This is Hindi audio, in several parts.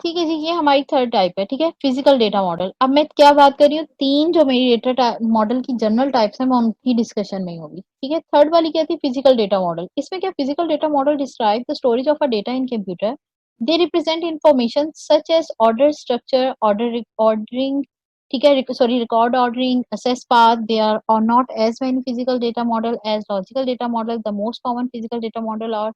ठीक है जी, ये हमारी थर्ड टाइप है, ठीक है? Physical data model. अब मैं क्या बात कर रही हूँ, 3 जो मेरी डेटा मॉडल की जनरल टाइप्स हैं, मैं उनकी डिस्कशन में ही होगी, ठीक है? थर्ड वाली क्या थी? Physical data model. इसमें क्या, physical data model describe the storage of a data in computer. They represent information such as order structure, ordering, ठीक है? Sorry, record ordering, access path. They are not as many physical data model as logical data model. The most common physical data model are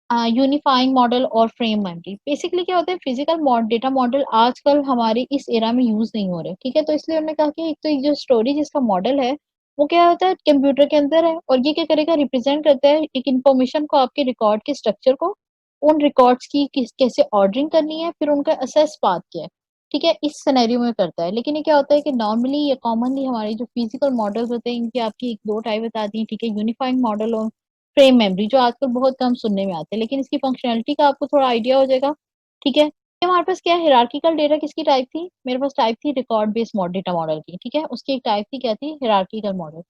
unifying model और फ्रेम मेमोरी। बेसिकली क्या होता है, फिजिकल डेटा मॉडल आजकल हमारे इस एरा में यूज नहीं हो रहे, ठीक है? तो इसलिए हमने कहा कि एक तो ये जो स्टोरेज इसका मॉडल है, वो क्या होता है, कंप्यूटर के अंदर है, और ये क्या करेगा, रिप्रेजेंट करता है एक इंफॉर्मेशन को, आपके रिकॉर्ड के स्ट्रक्चर को, उन रिकॉर्ड्स की कैसे ऑर्डरिंग करनी है, फिर उनका असेस पाथ क्या है, ठीक है? इस सिनेरियो में करता है। लेकिन ये क्या होता है कि नॉर्मली या कॉमनली हमारे जो फिजिकल मॉडल्स होते हैं, इनकी आपकी एक दो टाइप बता दी, ठीक है? यूनिफाइंग मॉडल और फ्रेम मेमोरी, जो आजकल बहुत कम सुनने में आते हैं, लेकिन इसकी फंक्शनैलिटी का आपको थोड़ा आइडिया हो जाएगा, ठीक है? ये हमारे पास क्या है, हिरार्किकल डेटा किसकी टाइप थी? मेरे पास टाइप थी रिकॉर्ड बेस्ड डेटा मॉडल की, ठीक है? उसकी एक टाइप थी, क्या थी? Hierarchical model.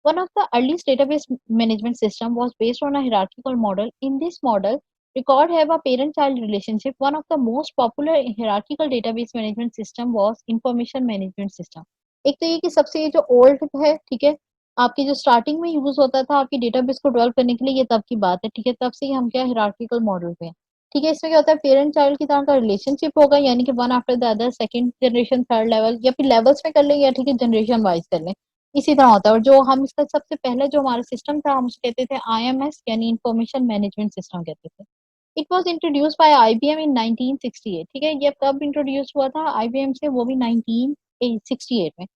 One of the earliest database management system was based on a hierarchical model. In this model, record have a parent-child relationship. One of the most popular hierarchical database management system was information management system. एक तो ये कि सबसे ये जो ओल्ड है, ठीक है, आपकी जो स्टार्टिंग में यूज होता था आपकी डेटाबेस को डेवलप करने के लिए, ये तब की बात है, ठीक है? तब से ही हम क्या, हिरार्किकल मॉडल पे हैं, ठीक है? इसमें क्या होता है, पेरेंट चाइल्ड की तरह का रिलेशनशिप होगा, यानी कि one after the other, second generation, third level, या फिर लेवल्स में कर लें, या ठीक है जनरेशन वाइज कर लें, इसी तरह होता है। और जो हम इसका सबसे पहले जो हमारा सिस्टम था, हम उसे कहते थे आईएमएस, यानी इंफॉर्मेशन मैनेजमेंट सिस्टम कहते थे। It was introduced by IBM in 1968, ठीक है? ये कब इंट्रोड्यूस हुआ था आईबीएम से? वो भी 1968 में।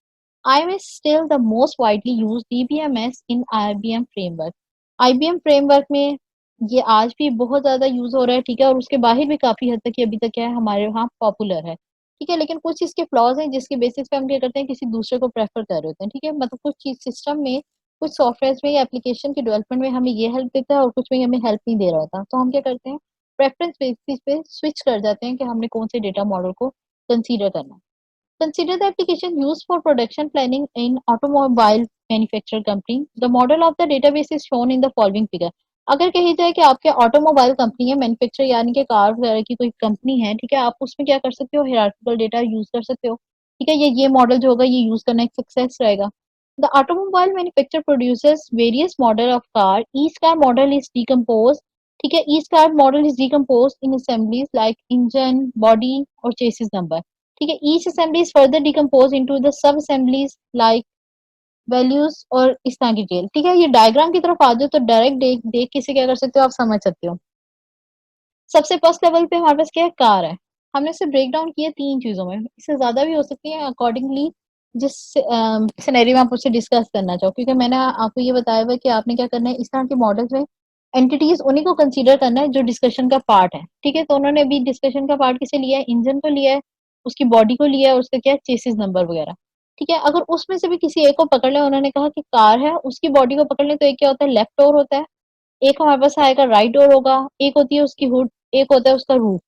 IBM is still the most widely used DBMS in IBM framework. IBM framework में ये आज भी बहुत ज़्यादा यूज़ हो रहा है, ठीक है? और उसके बाहर भी काफ़ी हद तक ये अभी तक क्या है, हमारे यहाँ पॉपुलर है, ठीक है? लेकिन कुछ इसके फ्लॉज़ हैं, जिसके बेसिस पे हम क्या करते हैं, किसी दूसरे को प्रेफ़र कर रहे होते हैं, ठीक है? मतलब कुछ चीज़ सिस्टम में, कुछ सॉफ्टवेयर्स में या एप्लीकेशन के डेवलपमेंट में हमें ये हेल्प देता है, और कुछ में हमें हेल्प नहीं दे रहा होता। तो हम क्या करते हैं, प्रेफ़रेंस बेसिस पे स्विच कर जाते हैं कि हमने कौन से डेटा मॉडल को कंसीडर करना है। Consider the application used for production planning in automobile manufacturer company. The model of the database is shown in the following figure. अगर कही जाए कि आपके ऑटोमोबाइल कंपनी है, मैन्युफैक्चर यानी कि कार वगैरह की कोई कंपनी है, ठीक है? आप उसमें क्या कर सकते हो, हायरार्किकल डेटा यूज कर सकते हो, ठीक है? ये मॉडल जो होगा, ये यूज करना एक सक्सेस रहेगा। The automobile manufacturer produces various model of car. Each car model is decomposed, ठीक है? Each car model is decomposed in assemblies like engine, body और chassis number, ठीक है? Each assembly is further decompose into the sub assemblies like values और इस तरह की डिटेल, ठीक है? ये डायग्राम की तरफ आ जाओ तो डायरेक्ट देख देख के इसे क्या कर सकते हो, आप समझ सकते हो। सबसे फर्स्ट लेवल पे हमारे पास क्या है, कार है। हमने इसे ब्रेक डाउन किया 3 चीज़ों में, इससे ज़्यादा भी हो सकती है अकॉर्डिंगली जिस सिनेरियो में आप उससे डिस्कस करना चाहो, क्योंकि मैंने आपको ये बताया हुआ है कि आपने क्या करना है, इस तरह के मॉडल्स में एंटिटीज उन्हीं को कंसीडर करना है जो डिस्कशन का पार्ट है, ठीक है? तो उन्होंने अभी डिस्कशन का पार्ट किसे लिया है, इंजन को लिया है, उसकी बॉडी को लिया है, उसका क्या है, चेसिस नंबर वगैरह, ठीक है? अगर उसमें से भी किसी एक को पकड़ ले, उन्होंने कहा कि कार है, उसकी बॉडी को पकड़ ले, तो एक क्या होता है, लेफ्ट डोर होता है, एक हमारे पास आएगा राइट डोर होगा, एक होती है उसकी हुड, एक होता है उसका रूफ,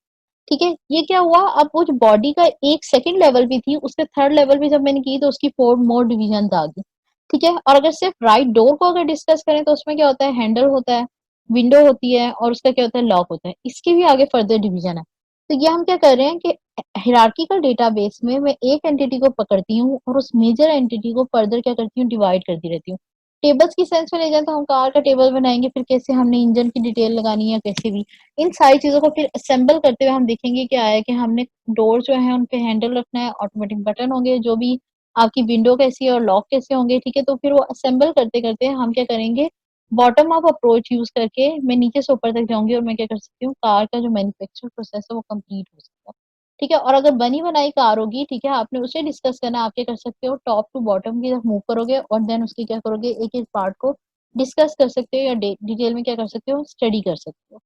ठीक है? ये क्या हुआ, अब वो जो बॉडी का एक सेकंड लेवल भी थी, उसके थर्ड लेवल भी जब मैंने की तो उसकी 4 मोर डिवीजन आ गई, ठीक है? और अगर सिर्फ राइट डोर को अगर डिस्कस करें तो उसमें क्या होता है, हैंडल होता है, विंडो होती है, और उसका क्या होता है, लॉक होता है। इसकी भी आगे फर्दर डिवीजन है। तो ये हम क्या कर रहे हैं कि हायरार्किकल डेटाबेस में मैं एक एंटिटी को पकड़ती हूँ और उस मेजर एंटिटी को फर्दर क्या करती हूँ, डिवाइड करती रहती हूँ। टेबल्स की सेंस में ले जाए तो हम कार का टेबल बनाएंगे, फिर कैसे हमने इंजन की डिटेल लगानी है, कैसे भी इन सारी चीज़ों को फिर असेंबल करते हुए हम देखेंगे क्या है कि हमने डोर जो है उन पे हैंडल रखना है, ऑटोमेटिक बटन होंगे, जो भी आपकी विंडो कैसी है और लॉक कैसे होंगे, ठीक है? तो फिर वो असेंबल करते-करते हम क्या करेंगे, बॉटम अप अप्रोच यूज़ करके मैं नीचे से ऊपर तक जाऊँगी, और मैं क्या कर सकती हूँ, कार का जो मैन्युफैक्चर प्रोसेस है वो कंप्लीट हो सकता है, ठीक है? और अगर बनी-बनाई कार होगी, ठीक है, आपने उसे डिस्कस करना है, आप क्या कर सकते हो, टॉप टू बॉटम की तरफ मूव करोगे और देन उसकी क्या करोगे, एक-एक पार्ट को डिस्कस कर सकते हो, या डिटेल में क्या कर सकते हो, स्टडी कर सकते हो।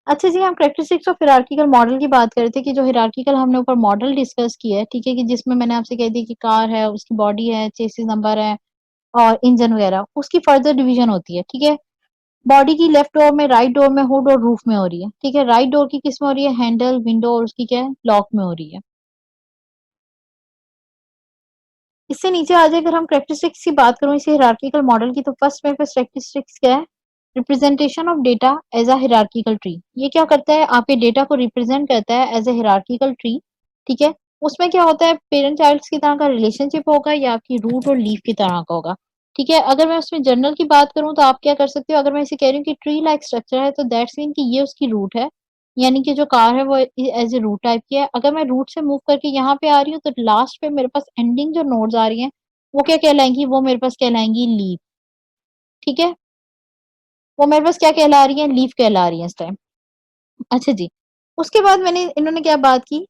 अच्छा जी, हम कैरेक्टरिस्टिक्स ऑफ हिरार्किकल मॉडल की बात कर रहे थे कि जो हिरार्किकल हमने ऊपर मॉडल डिस्कस किया है, ठीक है? कि जिसमें मैंने आपसे कह दी कि कार है, उसकी बॉडी है, चेसिस नंबर है और इंजन वगैरह, उसकी फर्दर डिवीजन होती है, ठीक है? बॉडी की लेफ्ट डोर में, राइट डोर में, हुड और रूफ में हो रही है, ठीक है? राइट डोर की किस में हो रही है, हैंडल, विंडो, और उसकी क्या है, लॉक में हो रही है। इससे नीचे आ जाए, अगर हम कैरेक्टरिस्टिक्स की बात करूँ इसी हिरार्किकल मॉडल की, तो फर्स्ट मेरे पास कैरेक्टरिस्टिक्स क्या है, representation of data as a hierarchical tree, ये क्या करता है, आपके डेटा को रिप्रेजेंट करता है एज अ हिरार्किकल ट्री। ठीक है, उसमें क्या होता है, पेरेंट चाइल्ड की तरह का रिलेशनशिप होगा या आपकी रूट और लीफ की तरह का होगा। ठीक है, अगर मैं उसमें जनरल की बात करूं तो आप क्या कर सकते हो, अगर मैं इसे कह रही हूँ कि ट्री लाइक स्ट्रक्चर है तो दैट्स मीन कि ये उसकी रूट है, यानी कि जो कार है वो एज ए रूट टाइप की है। अगर मैं रूट से मूव करके यहाँ पे आ रही हूँ तो लास्ट पे मेरे पास एंडिंग जो नोड्स आ रही हैं वो क्या कहलाएंगी, वो मेरे पास कहलाएंगी लीफ। ठीक है, वो मेरे पास क्या कहला रही है, लीफ कहला रही है इस टाइम। अच्छा जी, उसके बाद मैंने इन्होंने क्या बात की,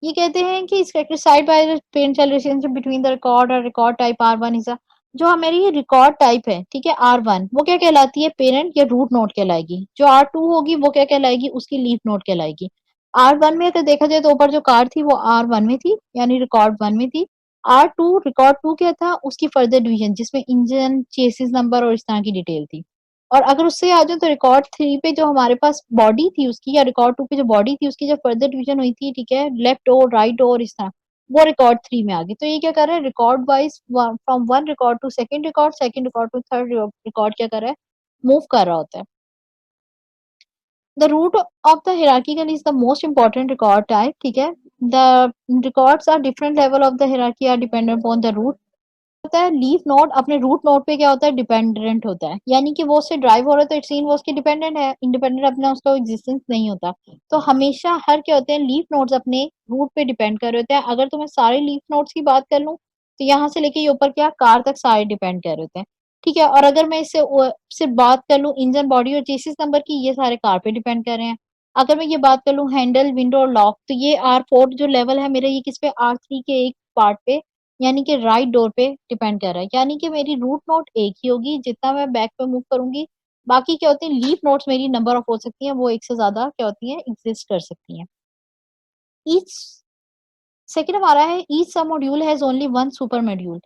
ये कहते हैं कि इस side by the parent child relationship between the record और रिकॉर्ड टाइप आर1 इज अ, जो हमारी ये रिकॉर्ड टाइप है, ठीक है, आर1 वो क्या कहलाती है, पेरेंट या रूट नोड कहलाएगी। जो आर2 होगी वो क्या कहलाएगी, उसकी लीफ नोड कहलाएगी। आर1 में अगर देखा जाए तो ऊपर जो कार थी वो आर1 में थी, यानी रिकॉर्ड 1 में थी। आर2 रिकॉर्ड 2 क्या था, उसकी फर्दर डिवीजन जिसमें इंजन, चेसिस नंबर और इस तरह की डिटेल थी। और अगर उससे आ जाओ तो रिकॉर्ड 3 पे जो हमारे पास बॉडी थी उसकी, या रिकॉर्ड 2 पे जो बॉडी थी उसकी, जब फर्दर डिवीजन हुई थी, ठीक है, लेफ्ट और राइट और इस तरह, वो रिकॉर्ड 3 में आ गई। तो ये क्या कर रहा है, record wise from one record to second record to third record क्या कर रहा है, मूव कर रहा होता है। The root of the hierarchical is the most important record type, ठीक है। The records are different level of the hierarchy are dependent upon the root। होता है लीफ नोड अपने रूट नोड पे क्या होता है, डिपेंडेंट होता है, यानी कि वो उससे ड्राइव हो रहा है तो इट्स मीन वो उसकी डिपेंडेंट है, इंडिपेंडेंट अपना उसका एग्जिस्टेंस नहीं होता। तो हमेशा हर क्या होते हैं, लीफ नोड्स अपने रूट पे डिपेंड कर रहे होते हैं। अगर तो मैं सारे लीफ नोड्स की बात कर लूं तो यहाँ से लेके ये ऊपर क्या कार तक सारे डिपेंड कर रहे होते हैं। ठीक है, और अगर मैं इससे सिर्फ बात कर लूं इंजन, बॉडी और चेसिस नंबर की, ये सारे कार पे डिपेंड कर रहे हैं। अगर मैं ये बात कर लूं हैंडल, विंडो और लॉक, तो ये R4 जो लेवल है मेरा, ये किस पे, R3 के एक पार्ट पे, यानी कि राइट डोर पे डिपेंड कर रहा है। यानी कि मेरी रूट नोट एक ही होगी जितना मैं बैक पे मूव करूंगी। बाकी क्या होती है, लीफ नोट्स मेरी नंबर ऑफ हो सकती हैं, वो एक से ज्यादा क्या होती हैं, एग्जिस्ट कर सकती हैं। ईच सेकंड हमारा है, ईच सब module has only one super module.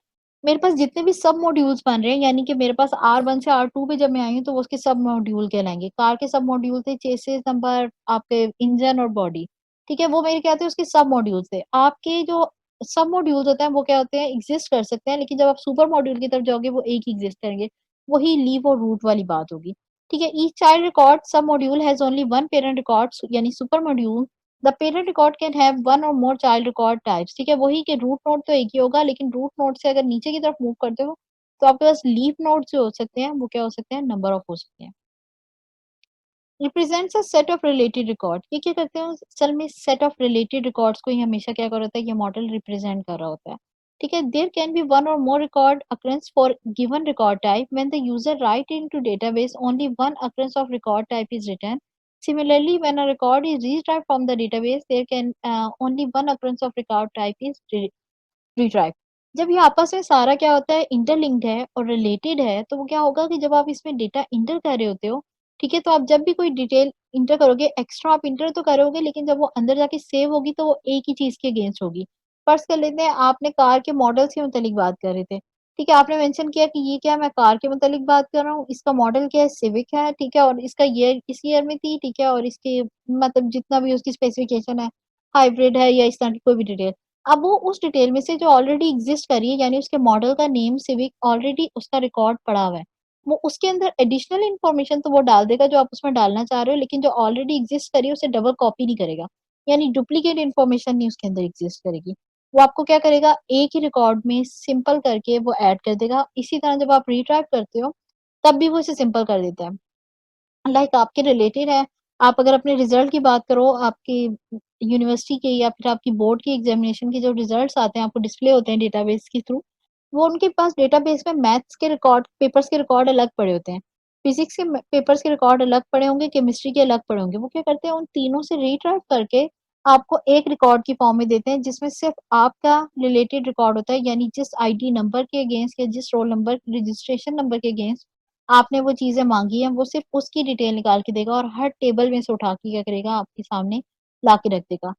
मेरे पास जितने भी सब मॉड्यूल्स बन रहे हैं, यानी कि मेरे पास R1 से R2 पे जब मैं आई हूँ तो वो उसके सब मॉड्यूल कहलाएंगे। कार के सब मॉड्यूल थे चेसिस नंबर, आपके इंजन और बॉडी। ठीक है, वो मेरे क्या थे, उसके सब मॉड्यूल थे। आपके जो सब मॉड्यूल्स होते हैं वो क्या होते हैं, एग्जिस्ट कर सकते हैं, लेकिन जब आप सुपर मॉड्यूल की तरफ जाओगे वो एक ही एग्जिस्ट करेंगे। वही लीव और रूट वाली बात होगी। ठीक है, each child record sub module has only one parent record, यानी super module. The parent record can have one or more child record types. ठीक है, वही कि रूट नोड तो एक ही होगा, लेकिन रूट नोड से अगर नीचे की तरफ मूव करते हो तो आपके पास लीफ नोड जो हो सकते हैं वो क्या हो सकते हैं, नंबर ऑफ हो सकते हैं। Represents a set of related record, ये क्या करते हैं, असल में सेट ऑफ रिलेटेड रिकॉर्ड्स को ही हमेशा क्या कर रहा होता है, ये मॉडल रिप्रेजेंट कर रहा होता है। ठीक है, there can be one or more record occurrence for given record type when the user write into database only one occurrence of record type is written. Similarly, when a record is retrieved from the database, there can only one occurrence of record type is retrieved। जब ये आपस में सारा क्या होता है, इंटरलिंक्ड है और रिलेटेड है, तो वो क्या होगा कि जब आप इसमें डेटा इंटर कर रहे होते हो, ठीक है, तो आप जब भी कोई डिटेल इंटर करोगे, एक्स्ट्रा आप इंटर तो करोगे, लेकिन जब वो अंदर जाके सेव होगी तो वो एक ही चीज के अगेंस्ट होगी। फर्स्ट कर लेते हैं, आपने कार के मॉडल्स के मुतालिक बात कर रहे थे। ठीक है, आपने मेंशन किया कि ये क्या, मैं कार के मुतालिक बात कर रहा हूँ, इसका मॉडल क्या है, सिविक है। ठीक है, और इसका ईयर इस ईयर में थी। ठीक है, और इसके मतलब जितना भी उसकी स्पेसिफिकेशन है, हाइब्रिड है या इस तरह की कोई भी डिटेल, अब वो उस डिटेल में से जो ऑलरेडी एग्जिस्ट कर रही है, यानी उसके मॉडल का नेम सिविक ऑलरेडी उसका रिकॉर्ड पड़ा हुआ है, वो उसके अंदर एडिशनल इन्फॉर्मेशन तो वो डाल देगा जो आप उसमें डालना चाह रहे हो, लेकिन जो ऑलरेडी एग्जिस्ट करी है उसे डबल कॉपी नहीं करेगा, यानी डुप्लीकेट इन्फॉर्मेशन नहीं उसके अंदर एग्जिस्ट करेगी। वो आपको क्या करेगा, एक ही रिकॉर्ड में सिंपल करके वो ऐड कर देगा। इसी तरह जब आप रिट्राइव करते हो तब भी वो इसे सिंपल कर देता है। लाइक आपके रिलेटेड है, आप अगर अपने रिजल्ट की बात करो, आपकी यूनिवर्सिटी के या फिर आपकी बोर्ड की एग्जामिनेशन के जो रिजल्ट्स आते हैं आपको डिस्प्ले होते हैं डेटाबेस के थ्रू, वो उनके पास डेटाबेस में मैथ्स के रिकॉर्ड, पेपर्स के रिकॉर्ड अलग पड़े होते हैं, फिजिक्स के पेपर्स के रिकॉर्ड अलग पड़े होंगे, केमिस्ट्री के अलग पड़े होंगे। वो क्या करते हैं, उन तीनों से रिट्राइव करके आपको एक रिकॉर्ड की फॉर्म में देते हैं जिसमें सिर्फ आपका रिलेटेड रिकॉर्ड होता है, यानी जिस आईडी नंबर के अगेंस्ट या जिस रोल नंबर रजिस्ट्रेशन नंबर के अगेंस्ट आपने वो चीजें मांगी हैं, वो सिर्फ उसकी डिटेल निकाल के देगा और हर टेबल में से उठा के क्या करेगा, आपके सामने ला के रख देगा।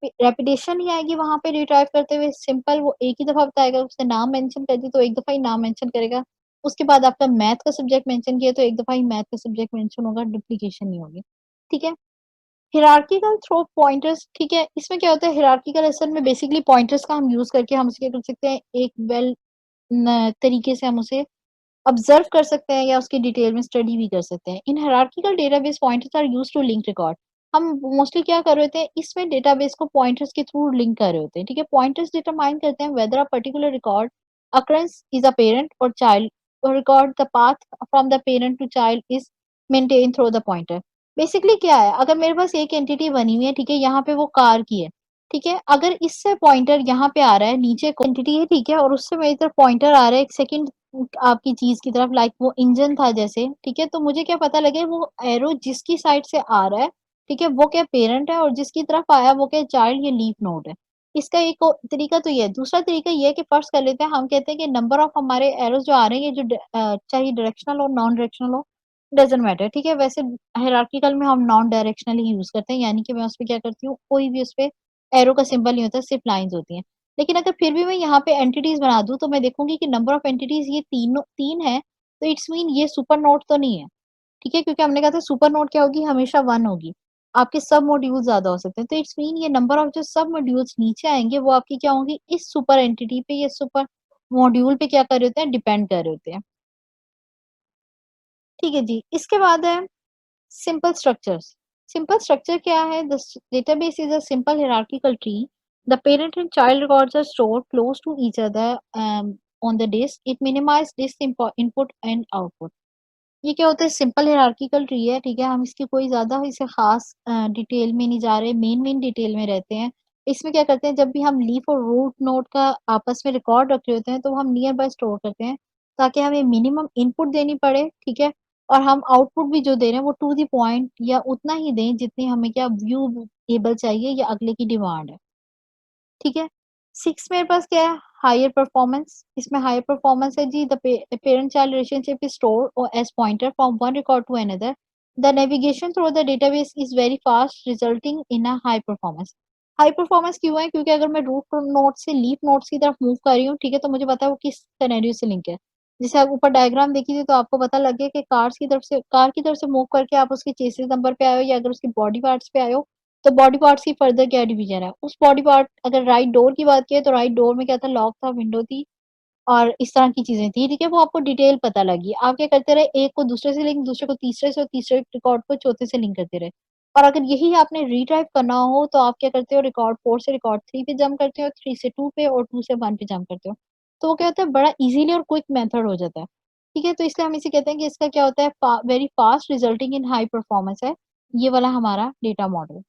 रेपिटेशन नहीं आएगी वहां पे रिट्राइव करते हुए, सिंपल वो एक ही दफा बताएगा। उसने नाम मेंशन कर दी तो एक दफा ही नाम मेंशन करेगा। उसके बाद आपका मैथ का सब्जेक्ट मेंशन किया तो एक दफा ही मैथ का सब्जेक्ट मेंशन होगा, डुप्लीकेशन नहीं होगी। ठीक है, हिरार्किकल थ्रो पॉइंटर्स, ठीक है, इसमें क्या होता है, हिरार्किकल असल में बेसिकली पॉइंटर्स का हम यूज करके हम उसे क्या कर सकते हैं, एक वेल तरीके से हम उसे ऑब्जर्व कर सकते हैं या उसकी डिटेल में स्टडी भी कर सकते हैं। In hierarchical database pointers are used to link record. हम मोस्टली क्या कर रहे होते हैं, इसमें डेटाबेस को पॉइंटर्स के थ्रू लिंक कर रहे होते हैं, ठीक है? पॉइंटर्स डिटरमाइन करते हैं weather a particular record occurrence is a parent or child or record the path from the parent to child is maintained through the pointer। Basically क्या है, अगर मेरे पास एक एंटिटी बनी हुई है, ठीक है, यहाँ पे वो कार की है, ठीक है, अगर इससे पॉइंटर यहाँ पे आ रहा है, नीचे एंटिटी है, ठीक है, और उससे मेरी तरफ पॉइंटर आ रहा है एक सेकंड आपकी चीज की तरफ, लाइक वो इंजन था जैसे, ठीक है, तो मुझे क्या पता लगे वो एरो जिसकी साइड से आ रहा है, ठीक है, वो क्या पेरेंट है, और जिसकी तरफ आया वो क्या चाइल्ड, ये लीफ नोड है। इसका एक तरीका तो ये है। दूसरा तरीका ये है कि फर्ज़ कर लेते हैं, हम कहते हैं कि नंबर ऑफ हमारे एरोज़ जो आ रहे हैं, ये जो चाहे डायरेक्शनल हो, नॉन डायरेक्शनल हो, डज़न्ट मैटर, ठीक है? वैसे हायरार्किकल में हम नॉन डायरेक्शनल ही यूज़ करते हैं, यानी कि मैं उसपे क्या करती हूँ, कोई भी उसपे एरो का सिंबल नहीं होता, सिर्फ़ लाइन्स होती हैं। लेकिन अगर फिर भी मैं यहाँ पे एंटिटीज़ बना दूँ, तो मैं देखूँगी कि नंबर ऑफ एंटिटीज़ ये 3 है, तो इट्स मीन ये सुपर नोड तो नहीं है। ठीक है? क्योंकि हमने कहा था सुपर नोड क्या होगी, हमेशा 1 होगी। आपके सब मॉड्यूल ज़्यादा हो सकते हैं। तो इट्स मीन ये नंबर ऑफ जो सब मॉड्यूल्स नीचे आएँगे वो आपकी क्या होंगी, इस सुपर एंटिटी पे या सुपर मॉड्यूल पे क्या कर रहे होते हैं, डिपेंड कर रहे होते हैं। ठीक है जी। इसके बाद है सिंपल स्ट्रक्चर्स। सिंपल स्ट्रक्चर क्या है? The database is a simple hierarchical tree. The parent and child records are stored close to each other on the disk. It minimize disk input and output. ये क्या होता है, सिंपल हायरार्किकल ट्री है, ठीक है? हम इसकी कोई ज़्यादा इसे ख़ास डिटेल में नहीं जा रहे, मेन डिटेल में रहते हैं। इसमें क्या करते हैं, जब भी हम लीफ और रूट नोड का आपस में रिकॉर्ड रख रहे होते हैं, तो हम नियर बाय स्टोर करते हैं, ताकि हमें मिनिमम इनपुट देनी पड़े, ठीक है? और हम आउटपुट भी जो दे रहे हैं, वो टू द पॉइंट या उतना ही दें, जितनी हमें क्या व्यूएबल चाहिए या अगले की डिमांड है। ठीक है? 6 मेरे पास क्या है, हायर परफॉर्मेंस। इसमें हायर परफॉर्मेंस है जी, the parent child relationship is stored और as pointer from one record to another. The navigation through the database is very fast resulting in a high performance. High performance क्यों है? क्योंकि अगर मैं रूट नोड से लीफ नोड्स की तरफ मूव कर रही हूँ, ठीक है? तो मुझे पता है वो किस सिनेरियो से लिंक है। जैसे आप ऊपर डायग्राम देखी थी, तो आपको पता लग गया कि कार की तरफ से मूव करके आप उसके चेसिस नंबर पे आए हो, या अगर उसके बॉडी पार्ट्स पे आए हो, तो बॉडी पार्ट्स की फर्दर क्या डिवीजन है। उस बॉडी पार्ट, अगर राइट डोर की बात करें, तो राइट डोर में क्या था, लॉक था, विंडो थी और इस तरह की चीज़ें थी, ठीक है? वो आपको डिटेल पता लगी। आप क्या करते रहे, एक को दूसरे से लिंक, दूसरे को तीसरे से, और तीसरे रिकॉर्ड को चौथे से लिंक करते रहे। और अगर यही आपने रीटाइप करना हो, तो आप क्या करते हो, रिकॉर्ड 4 से रिकॉर्ड 3 पे जंप करते हो, 3 से 2 पे, और 2 से 1 पे जंप करते हो। तो वो क्या होता है, बड़ा ईज़िली और क्विक मेथड हो जाता है। ठीक है? तो इसलिए हम इसे कहते हैं कि इसका क्या होता है, वेरी फास्ट रिजल्टिंग इन हाई परफॉर्मेंस है, ये वाला हमारा डेटा मॉडल।